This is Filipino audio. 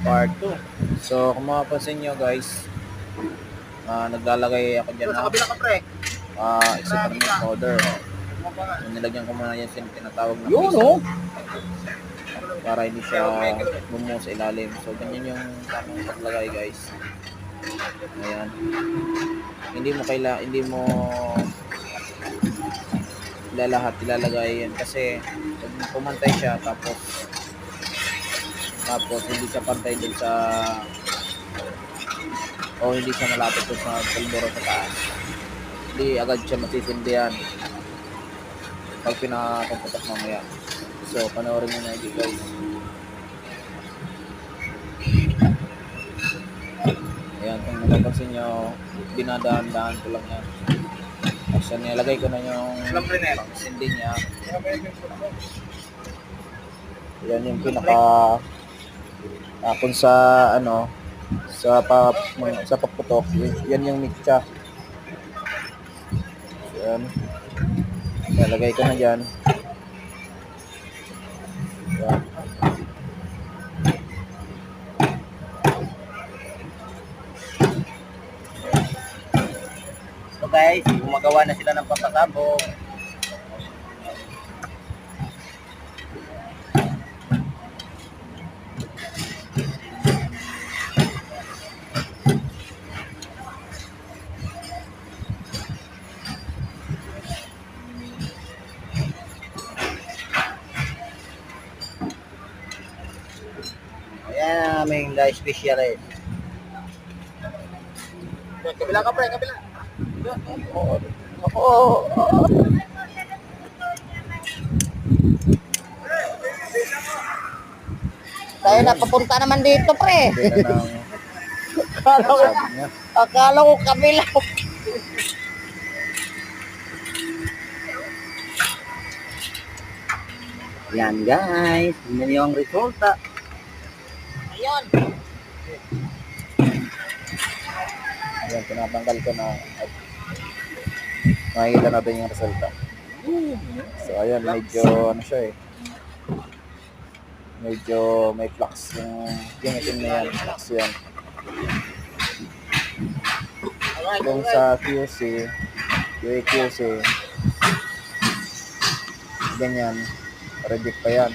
Part 2. So, kung mapapansin nyo guys, naglalagay ako dyan Sa na kabila ka, pre. excitement powder. Nilagyan ko muna yan yung tinatawag na Yun, pisa oh. para hindi siya bumuo sa ilalim. So, ganyan yung tamang paglagay guys. Ayan. Hindi mo lahat ilalagay yan kasi pag pumantay siya tapos hindi siya pantay dun sa hindi siya malapit dun sa pulburo sa taas, hindi agad siya matitindihan pag pinakaputok mamaya. So panoorin nyo na guys. Ayan, kung napapansin nyo, dinadaan-daan ko lang yan. So nilagay ko na yung sindi niya. Yan yung pinaka kung sa sa pagputok, yan yung mitya. Yan. Nalagay ko na dyan. Yan. So guys, gumagawa na sila ng pampasabog. Ayan ang aming guys specialist. Kabila ka, pre, kabila. Tayo na papunta naman dito, pre. Hindi na ng sabi niya. Akala ko kabila. Yan guys, yun yung resulta. Ayun. Ayan, tinatanggal ko na at makikita natin yung resulta. So ayan, medyo siya medyo may flux yung itim na yan, flux yan. Kung sa QC, QC, ganyan, reject pa yan.